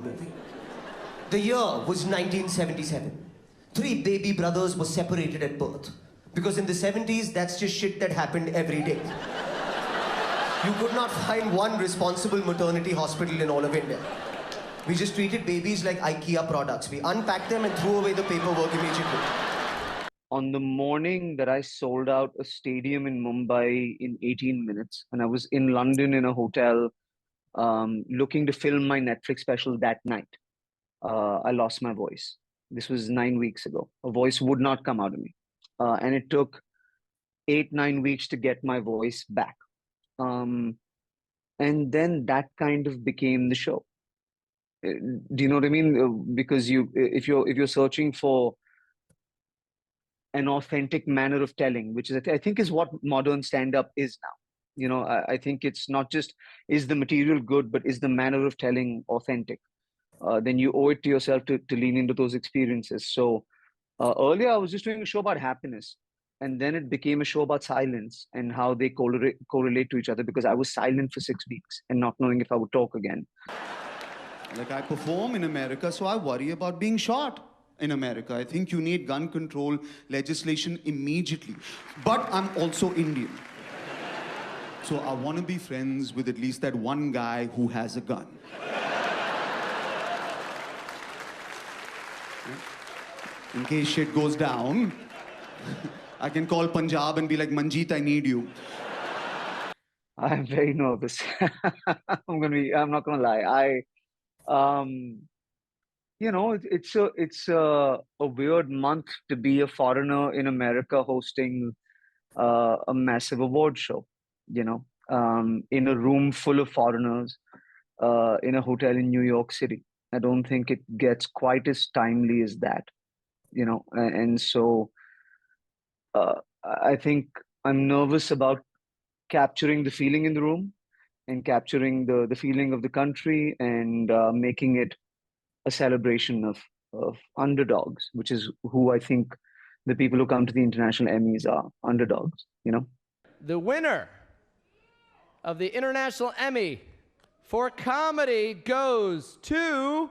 movie. The year was 1977. 3 baby brothers were separated at birth. Because in the 70s, that's just shit that happened every day. You could not find one responsible maternity hospital in all of India. We just treated babies like IKEA products. We unpacked them and threw away the paperwork immediately. On the morning that I sold out a stadium in Mumbai in 18 minutes, and I was in London in a hotel looking to film my Netflix special that night, I lost my voice. This was 9 weeks ago. A voice would not come out of me. And it took 8-9 weeks to get my voice back. And then that kind of became the show. Do you know what I mean? Because if you're searching for an authentic manner of telling, which is I think is what modern stand-up is now. You know, I think it's not just is the material good, but is the manner of telling authentic. Then you owe it to yourself to lean into those experiences. So earlier I was just doing a show about happiness, and then it became a show about silence and how they correlate to each other, because I was silent for 6 weeks and not knowing if I would talk again. Like, I perform in America, so I worry about being shot in America. I think you need gun control legislation immediately. But I'm also Indian. So I want to be friends with at least that one guy who has a gun. In case shit goes down, I can call Punjab and be like, Manjeet, I need you. I'm very nervous. I'm not gonna lie. You know, it's a weird month to be a foreigner in America hosting a massive award show, you know, in a room full of foreigners, in a hotel in New York City. I don't think it gets quite as timely as that, you know, and so I think I'm nervous about capturing the feeling in the room and capturing the feeling of the country, and making it a celebration of underdogs, which is who I think the people who come to the international Emmys are, underdogs, you know? The winner of the International Emmy for comedy goes to,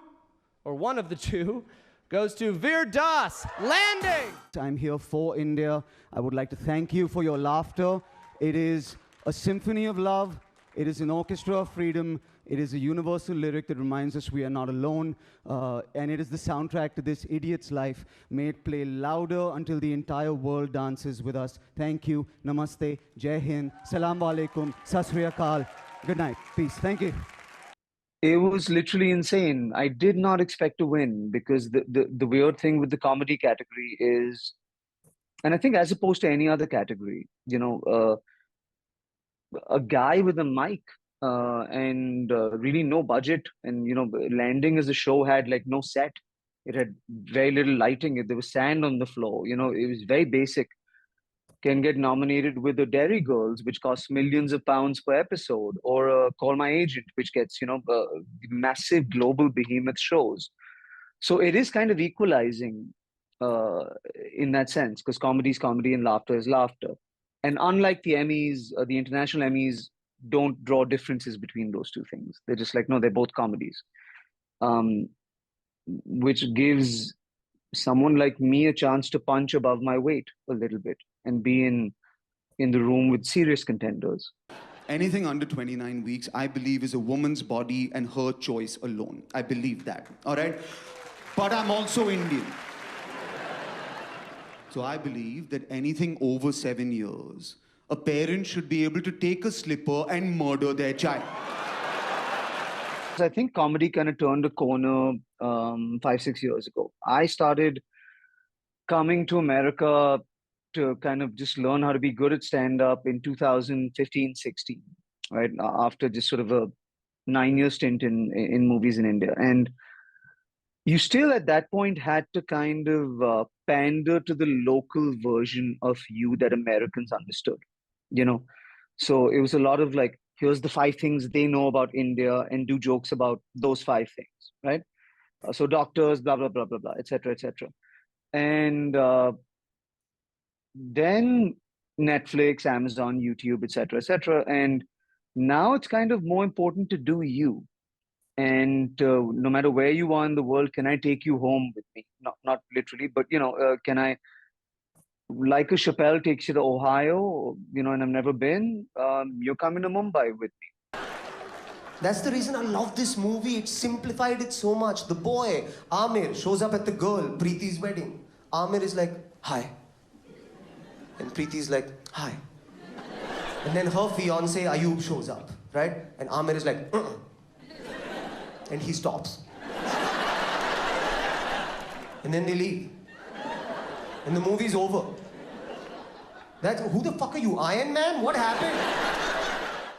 or one of the two, goes to Veer Das, Landing. I'm here for India. I would like to thank you for your laughter. It is a symphony of love. It is an orchestra of freedom. It is a universal lyric that reminds us we are not alone. And it is the soundtrack to this idiot's life. May it play louder until the entire world dances with us. Thank you. Namaste. Jai Hind. Salam alaikum. Sat Sri Akal. Good night. Peace. Thank you. It was literally insane. I did not expect to win, because the weird thing with the comedy category is, and I think as opposed to any other category, you know, a guy with a mic and really no budget, and, you know, Landing as a show had like no set. It had very little lighting. There was sand on the floor. You know, it was very basic. Can get nominated with the Dairy Girls, which costs millions of pounds per episode, or Call My Agent, which gets, you know, massive global behemoth shows. So it is kind of equalizing in that sense, because comedy is comedy and laughter is laughter. And unlike the Emmys, the international Emmys don't draw differences between those two things. They're just like, no, they're both comedies, which gives someone like me a chance to punch above my weight a little bit and be in the room with serious contenders. Anything under 29 weeks, I believe, is a woman's body and her choice alone. I believe that, all right? But I'm also Indian. So I believe that anything over 7 years, a parent should be able to take a slipper and murder their child. I think comedy kind of turned a corner 5-6 years ago. I started coming to America to kind of just learn how to be good at stand-up in 2015-16, right? After just sort of a 9-year stint in movies in India. And you still at that point had to kind of pander to the local version of you that Americans understood, you know? So it was a lot of like, here's the 5 things they know about India, and do jokes about those 5 things, right? So doctors, blah, blah, blah, blah, blah, et cetera, et cetera. And then Netflix, Amazon, YouTube, et cetera, et cetera. And now it's kind of more important to do you. and no matter where you are in the world, can I take you home with me? Not literally, but can I, like a Chappelle takes you to Ohio, and I've never been, you're coming to Mumbai with me. That's the reason I love this movie. It simplified it so much. The boy, Amir, shows up at the girl, Preeti's wedding. Amir is like, hi. And Preeti's like, hi. And then her fiance, Ayub, shows up, right? And Amir is like, and he stops. And then they leave. And the movie's over. Who the fuck are you, Iron Man? What happened?